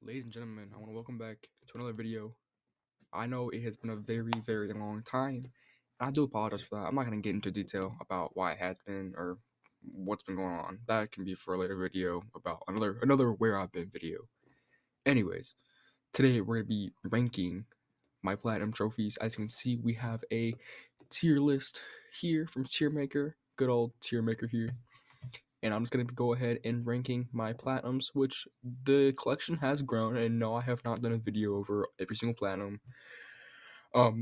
Ladies and gentlemen, I want to welcome back to another video. I know it has been a very, very long time, and I do apologize for that. I'm not going to get into detail about why it has been or what's been going on. That can be for a later video about another where I've been video. Anyways, today we're going to be ranking my platinum trophies. As you can see, we have a tier list here from Tiermaker. Good old Tiermaker here. And I'm just going to go ahead and ranking my platinums, which the collection has grown, and no, I have not done a video over every single platinum.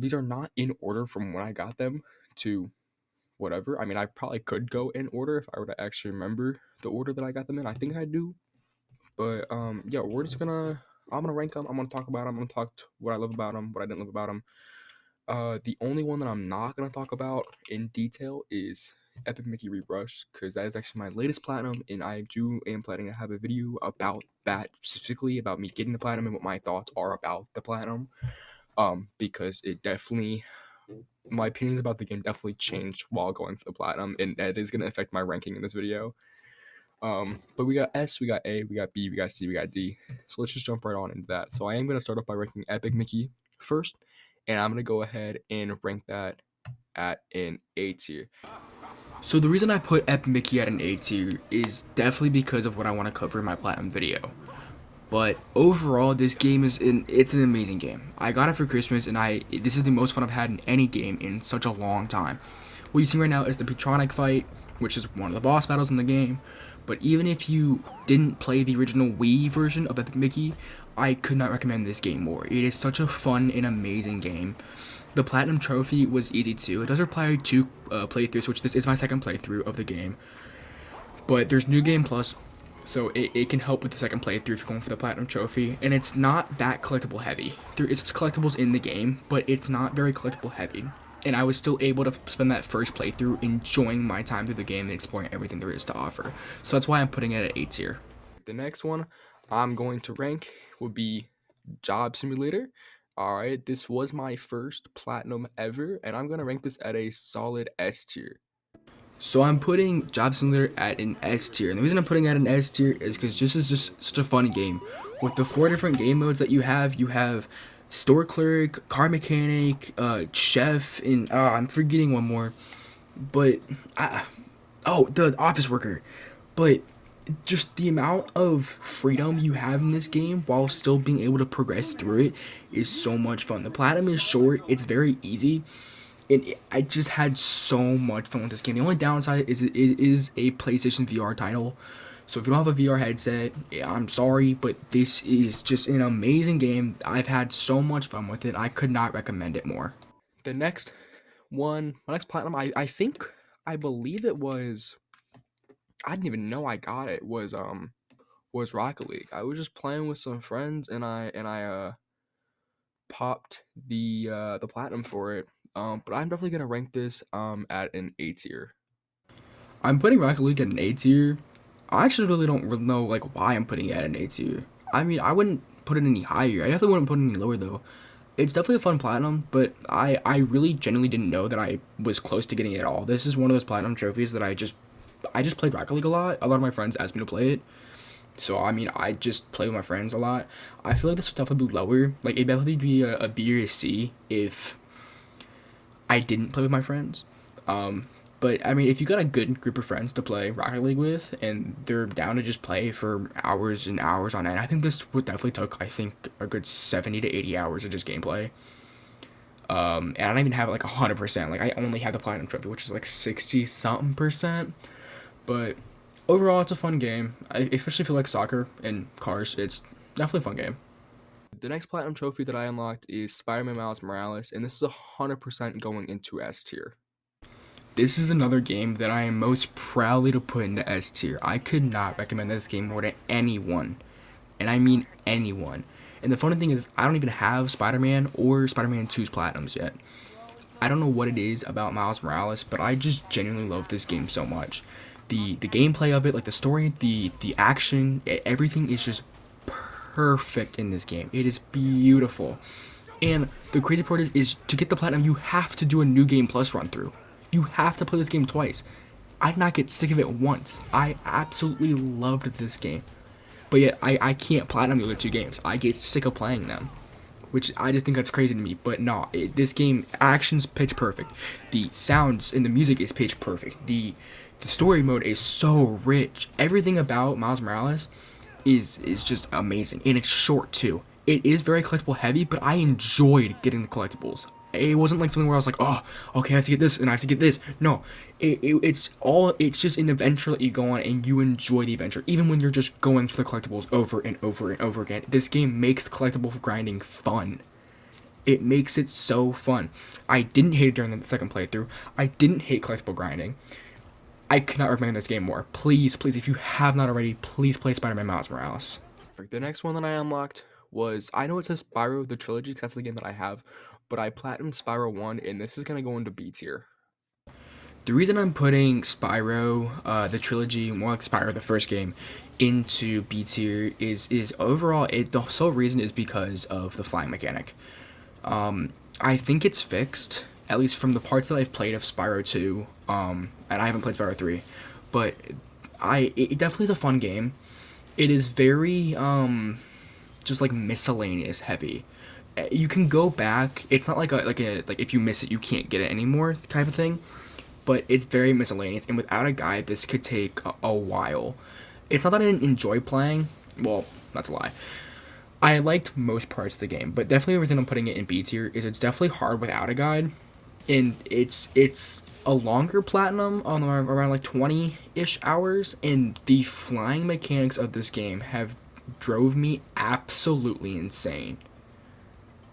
These are not in order from when I got them to whatever. I mean, I probably could go in order if I were to actually remember the order that I got them in. I think I do. But yeah, I'm gonna rank them. I'm gonna talk about them. I'm gonna talk what I love about them, what I didn't love about them. The only one that I'm not gonna talk about in detail is Epic Mickey Rebrush, because that is actually my latest platinum, and I am planning to have a video about that, specifically about me getting the platinum and what my thoughts are about the platinum. Because it definitely, my opinions about the game definitely changed while going for the platinum, and that is gonna affect my ranking in this video. But we got S, we got A, we got B, we got C, we got D. So let's just jump right on into that. So I am gonna start off by ranking Epic Mickey first, and I'm gonna go ahead and rank that at an A tier. So the reason I put Epic Mickey at an A tier is definitely because of what I want to cover in my platinum video. But overall, this game it's an amazing game. I got it for Christmas, and this is the most fun I've had in any game in such a long time. What you see right now is the Petronic fight, which is one of the boss battles in the game. But even if you didn't play the original Wii version of Epic Mickey, I could not recommend this game more. It is such a fun and amazing game. The Platinum Trophy was easy too. It does require two playthroughs, which this is my second playthrough of the game. But there's New Game Plus, so it can help with the second playthrough if you're going for the Platinum Trophy. And it's not that collectible heavy. There is collectibles in the game, but it's not very collectible heavy. And I was still able to spend that first playthrough enjoying my time through the game and exploring everything there is to offer. So that's why I'm putting it at A tier. The next one I'm going to rank would be Job Simulator. Alright, this was my first platinum ever, and I'm going to rank this at a solid S tier. So I'm putting Job Simulator at an S tier, and the reason I'm putting it at an S tier is because this is just such a fun game. With the 4 different game modes that you have store clerk, car mechanic, chef, and I'm forgetting one more, but the office worker. But just the amount of freedom you have in this game while still being able to progress through it is so much fun. The platinum is short, it's very easy, and I just had so much fun with this game. The only downside is it is a PlayStation VR title, so if you don't have a VR headset, I'm sorry, but this is just an amazing game. I've had so much fun with it. I could not recommend it more. The next one, my next platinum, I believe it was, I didn't even know I got it, was Rocket League. I was just playing with some friends, and I popped the platinum for it. But I'm definitely gonna rank this at an A tier. I'm putting Rocket League at an A tier. I actually really don't really know like why I'm putting it at an A tier. I mean, I wouldn't put it any higher. I definitely wouldn't put it any lower though. It's definitely a fun platinum, but I really genuinely didn't know that I was close to getting it at all. This is one of those platinum trophies that I just played Rocket League a lot. A lot of my friends asked me to play it. So, I mean, I just play with my friends a lot. I feel like this would definitely be lower. Like, it'd definitely be a B or a C if I didn't play with my friends. But, I mean, if you got a good group of friends to play Rocket League with, and they're down to just play for hours and hours on end, I think this would definitely took, I think, a good 70 to 80 hours of just gameplay. And I don't even have, like, 100%. Like, I only have the Platinum Trophy, which is, like, 60-something percent. But overall, it's a fun game. Especially if you like soccer and cars, it's definitely a fun game. The next platinum trophy that I unlocked is Spider-Man Miles Morales, and this is 100% going into S tier. This is another game that I am most proudly to put into S tier. I could not recommend this game more to anyone, and I mean anyone. And the funny thing is, I don't even have Spider-Man or Spider-Man 2's platinums yet. I don't know what it is about Miles Morales, but I just genuinely love this game so much. The gameplay of it, like the story, the action, everything is just perfect in this game. It is beautiful. And the crazy part is to get the platinum, you have to do a New Game Plus run through. You have to play this game twice. I did not get sick of it once. I absolutely loved this game. but yet I can't platinum the other 2 games. I get sick of playing them, which I just think that's crazy to me. But no, this game, action's pitch perfect. The sounds and the music is pitch perfect. The story mode is so rich. Everything about Miles Morales is just amazing, and it's short too. It is very collectible heavy, but I enjoyed getting the collectibles. It wasn't like something where I was like, oh, okay, I have to get this and I have to get this. No, it's just an adventure that you go on and you enjoy the adventure, even when you're just going for the collectibles over and over and over again. This game makes collectible grinding fun. It makes it so fun. I didn't hate it during the second playthrough. I didn't hate collectible grinding. I cannot recommend this game more. Please, if you have not already, please play Spider-Man Miles Morales. The next one that I unlocked was, I know it says Spyro the Trilogy because that's the game that I have, but I platinumed Spyro 1, and this is going to go into B tier. The reason I'm putting Spyro, the trilogy, more like Spyro, the first game, into B tier is overall, the sole reason is because of the flying mechanic. I think it's fixed, at least from the parts that I've played of Spyro 2, and I haven't played Spyro 3, but it definitely is a fun game. It is very, just like miscellaneous heavy. You can go back. It's not like if you miss it, you can't get it anymore type of thing. But it's very miscellaneous, and without a guide, this could take a while. It's not that I didn't enjoy playing. Well, that's a lie. I liked most parts of the game, but definitely the reason I'm putting it in B tier is it's definitely hard without a guide, and it's a longer platinum on around like 20-ish hours, and the flying mechanics of this game have drove me absolutely insane.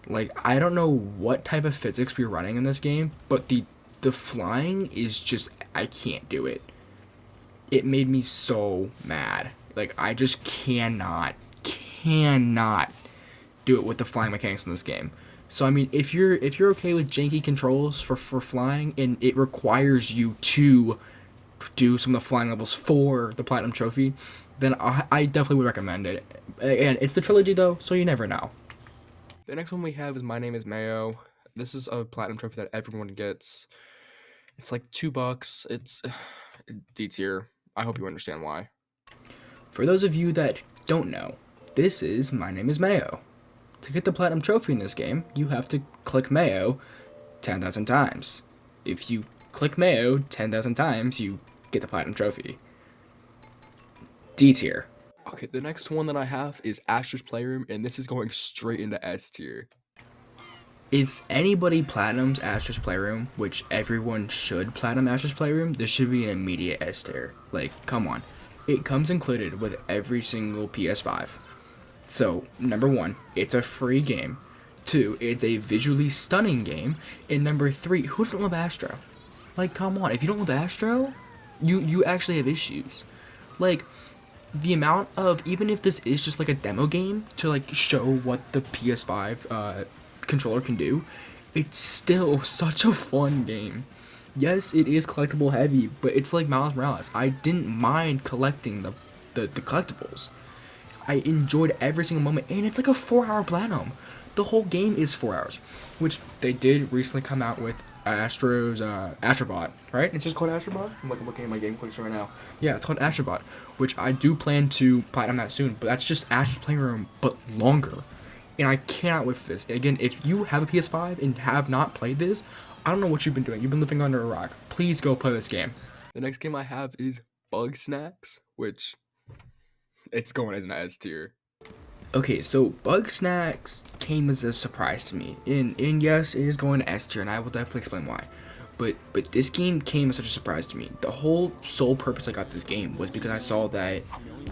Like, I don't know what type of physics we're running in this game, but the flying is just, I can't do it. It made me so mad. Like, I just cannot do it with the flying mechanics in this game. So I mean, if you're okay with janky controls for flying, and it requires you to do some of the flying levels for the platinum trophy, then I definitely would recommend it. And it's the trilogy though, so you never know. The next one we have is My Name is Mayo. This is a platinum trophy that everyone gets. It's like $2. It's D tier. I hope you understand why. For those of you that don't know, this is My Name is Mayo. To get the platinum trophy in this game, you have to click Mayo 10,000 times. If you click Mayo 10,000 times, you get the platinum trophy. D tier. Okay, the next one that I have is Astro's Playroom, and this is going straight into S tier. If anybody platinums Astro's Playroom, which everyone should platinum Astro's Playroom, this should be an immediate S tier. Like, come on. It comes included with every single PS5. So, number 1, it's a free game. 2, it's a visually stunning game. And number 3, who doesn't love Astro? Like, come on. If you don't love Astro, you actually have issues. Like, the amount of, even if this is just like a demo game to like show what the PS5 controller can do, it's still such a fun game. Yes, it is collectible heavy, but it's like Miles Morales. I didn't mind collecting the collectibles. I enjoyed every single moment, and it's like a 4-hour platinum. The whole game is 4 hours, which they did recently come out with Astro's Astrobot, right? It's just called Astrobot? I'm like looking at my game clicks right now. Yeah, it's called Astrobot, which I do plan to platinum that soon, but that's just Astro's Playroom, but longer. And I cannot wait for this. Again, if you have a PS5 and have not played this, I don't know what you've been doing. You've been living under a rock. Please go play this game. The next game I have is Bugsnax, which it's going as an S tier. Okay, so Bugsnax came as a surprise to me, and yes, it is going to S tier, and I will definitely explain why. But this game came as such a surprise to me. The whole sole purpose I got this game was because I saw that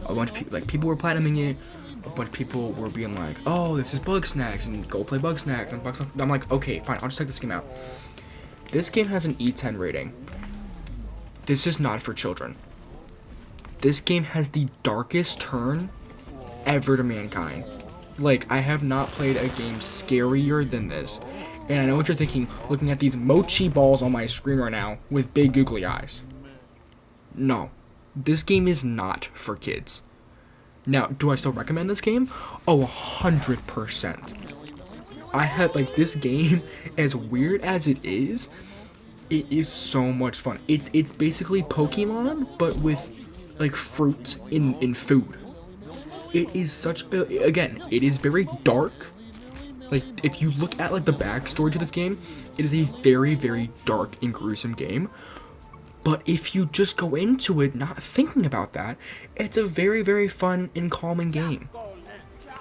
a bunch of people were platinuming it. A bunch of people were being like, "Oh, this is Bugsnax, and go play Bugsnax." And I'm like, okay, fine, I'll just check this game out. This game has an E10 rating. This is not for children. This game has the darkest turn ever to mankind. Like, I have not played a game scarier than this. And I know what you're thinking, looking at these mochi balls on my screen right now with big googly eyes. No, this game is not for kids. Now, do I still recommend this game? Oh, 100%. I had, like, this game, as weird as it is so much fun. It's basically Pokemon, but with, like, fruit in food. it is such again, it is very dark. Like, if you look at like the backstory to this game, it is a very, very dark and gruesome game. But if you just go into it not thinking about that, it's a very, very fun and calming game.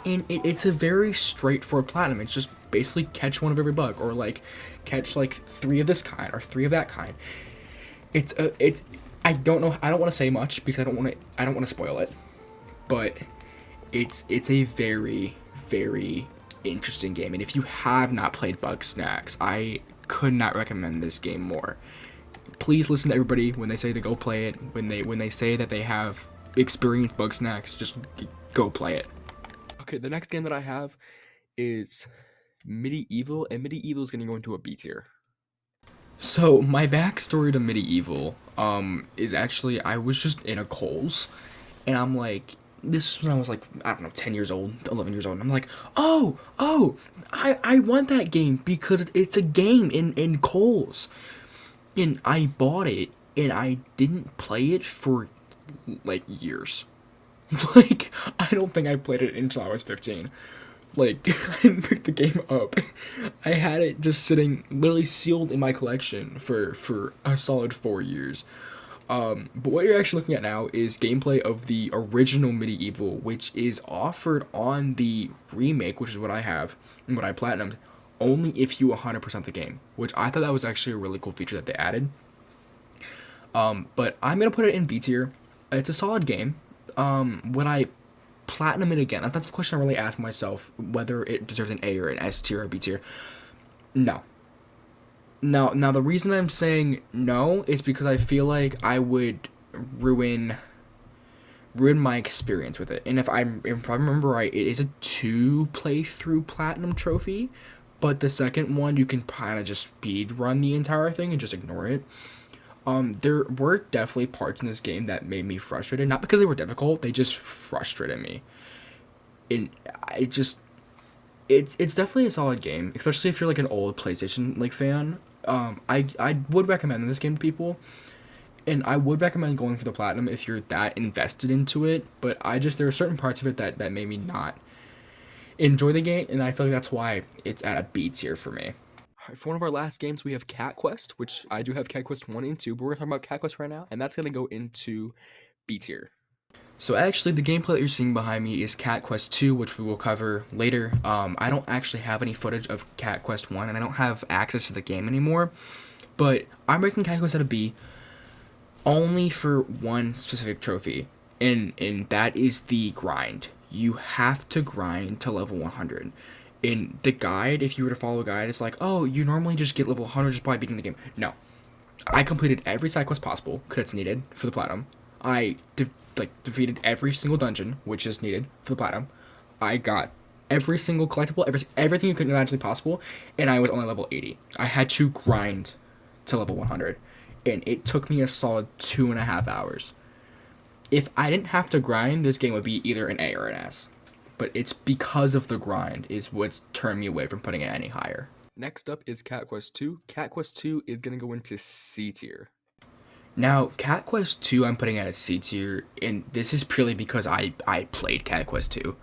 And it's a very straightforward platinum. It's just basically catch one of every bug, or like catch like 3 of this kind or 3 of that kind. It's I don't know. I don't want to say much because I don't want to spoil it. But it's a very, very interesting game. And if you have not played Bugsnax, I could not recommend this game more. Please listen to everybody when they say to go play it. When they say that they have experienced Bugsnax, just go play it. Okay, the next game that I have is Medieval, and Medieval is gonna go into a B tier. So my backstory to Medieval is actually I was just in a Kohl's, and I'm like, this is when I was like, I don't know, 10 years old, 11 years old, and I'm like, I want that game because it's a game in Kohl's. And I bought it, and I didn't play it for, like, years. Like, I don't think I played it until I was 15. Like, I didn't pick the game up. I had it just sitting, literally sealed in my collection for a solid 4 years. But what you're actually looking at now is gameplay of the original Medieval, which is offered on the remake, which is what I have, and what I platinumed, only if you 100% the game, which I thought that was actually a really cool feature that they added. But I'm gonna put it in B tier. It's a solid game. Would I platinum it again? That's the question I really ask myself, whether it deserves an A or an S tier or B tier. No. Now the reason I'm saying no is because I feel like I would ruin my experience with it. And if I remember right, it is a 2 playthrough platinum trophy. But the second one, you can kind of just speed run the entire thing and just ignore it. There were definitely parts in this game that made me frustrated. Not because they were difficult, they just frustrated me. And it's definitely a solid game, especially if you're like an old PlayStation like fan. I would recommend this game to people. And I would recommend going for the platinum if you're that invested into it. But there are certain parts of it that made me not enjoy the game, and I feel like that's why it's at a B tier for me. Alright, for one of our last games, we have Cat Quest, which I do have Cat Quest 1 and 2, but we're talking about Cat Quest right now, and that's going to go into B tier. So actually, the gameplay that you're seeing behind me is Cat Quest 2, which we will cover later. I don't actually have any footage of Cat Quest 1, and I don't have access to the game anymore, but I'm ranking Cat Quest at a B only for one specific trophy, and that is the grind. You have to grind to level 100. In the guide, if you were to follow a guide, it's like, oh, you normally just get level 100 just by beating the game. No. I completed every side quest possible, because it's needed for the platinum. I defeated every single dungeon, which is needed for the platinum. I got every single collectible, everything you could imagine possible, and I was only level 80. I had to grind to level 100, and it took me a solid 2.5 hours. If I didn't have to grind, this game would be either an A or an S. But it's because of the grind is what's turned me away from putting it any higher. Next up is Cat Quest 2. Cat Quest 2 is going to go into C tier. Now, Cat Quest 2 I'm putting at a C tier, and this is purely because I played Cat Quest 2.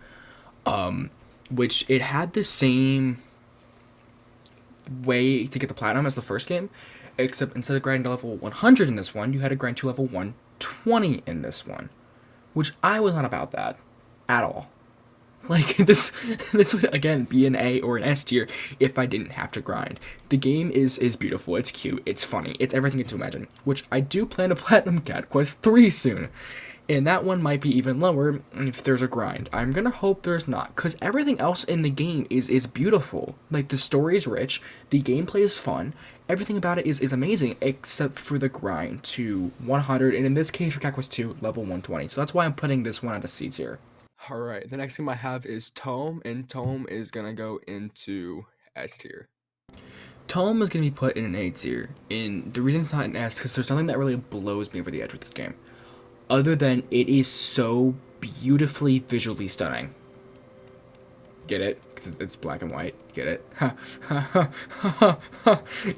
Which it had the same way to get the platinum as the first game, except instead of grinding to level 100 in this one, you had to grind to level 120 in this one, which I was not about that at all. Like, this would, again, be an A or an S tier if I didn't have to grind. The game is beautiful, it's cute, it's funny, it's everything to imagine, which I do plan to platinum Cat Quest 3 soon. And that one might be even lower if there's a grind. I'm gonna hope there's not, because everything else in the game is beautiful. Like, the story is rich, the gameplay is fun, everything about it is amazing, except for the grind to 100, and in this case for Cat Quest 2, level 120. So that's why I'm putting this one at a C tier. Alright, the next game I have is Tome, and Tome is gonna go into S tier. Tome is gonna be put in an A tier, and the reason it's not an S is because there's something that really blows me over the edge with this game. Other than it is so beautifully visually stunning. Get it? 'Cause it's black and white. Get it?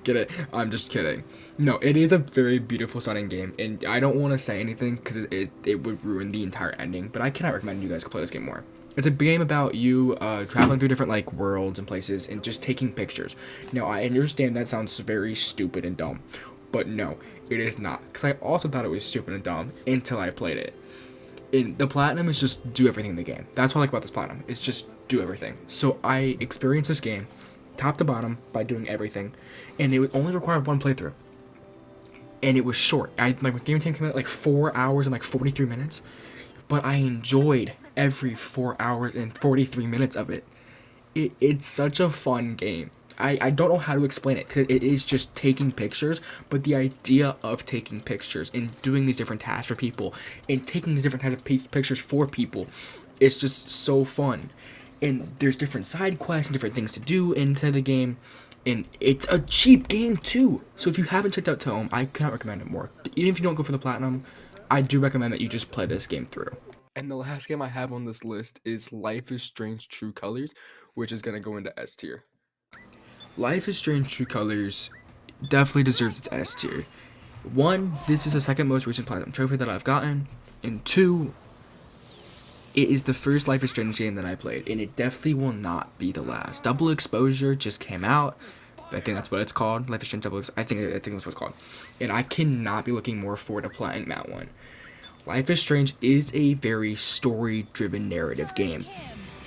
Get it? I'm just kidding. No, it is a very beautiful sounding game, and I don't want to say anything because it would ruin the entire ending, but I cannot recommend you guys play this game more. It's a game about you traveling through different like worlds and places and just taking pictures. Now, I understand that sounds very stupid and dumb, but no, it is not. Because I also thought it was stupid and dumb until I played it. In the platinum is just do everything in the game. That's what I like about this platinum. It's just do everything. So I experienced this game top to bottom by doing everything, and it would only required one playthrough. And it was short. My game time came out like 4 hours and like 43 minutes, but I enjoyed every 4 hours and 43 minutes of it. It's such a fun game. I don't know how to explain it because it is just taking pictures, but the idea of taking pictures and doing these different tasks for people and taking these different types of pictures for people, it's just so fun. And there's different side quests and different things to do inside the game, and it's a cheap game too. So if you haven't checked out Tome, I cannot recommend it more. Even if you don't go for the platinum, I do recommend that you just play this game through. And the last game I have on this list is Life is Strange True Colors, which is gonna go into S tier. Life is Strange True Colors definitely deserves its S tier. One, this is the second most recent platinum trophy that I've gotten, and two, it is the first Life is Strange game that I played, and it definitely will not be the last. Double Exposure just came out. I think that's what it's called. Life is Strange Double Exposure. I think that's what it's called. And I cannot be looking more forward to playing that one. Life is Strange is a very story-driven narrative game.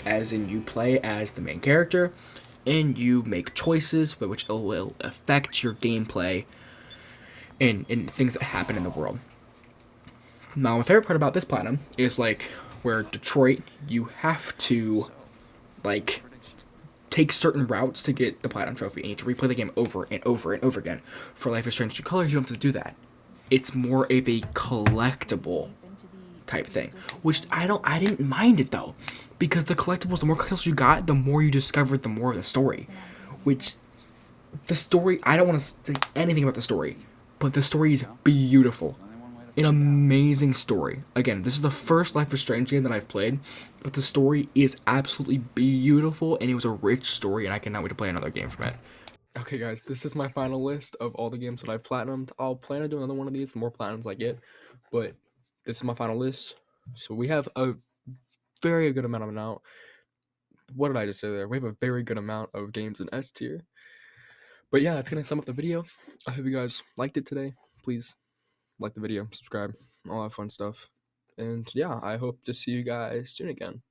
As in, you play as the main character, and you make choices which will affect your gameplay and things that happen in the world. Now, my favorite part about this platinum is like where Detroit, you have to like take certain routes to get the platinum trophy, and you have to replay the game over and over and over again. For Life is Strange True Colors, you don't have to do that. It's more of a collectible type thing, which I didn't mind it though, because the collectibles, the more collectibles you got, the more you discovered, the more of the story. Which the story, I don't want to say anything about the story, but the story is beautiful. An amazing story. Again, this is the first Life is Strange game that I've played, but the story is absolutely beautiful, and it was a rich story, and I cannot wait to play another game from it. Okay, guys, this is my final list of all the games that I've platinumed. I'll plan to do another one of these the more platinums I get, but this is my final list. So we have a very good amount of now. What did I just say there? We have a very good amount of games in S tier. But yeah, that's gonna sum up the video. I hope you guys liked it today. Please like the video, subscribe, all that fun stuff. And yeah, I hope to see you guys soon again.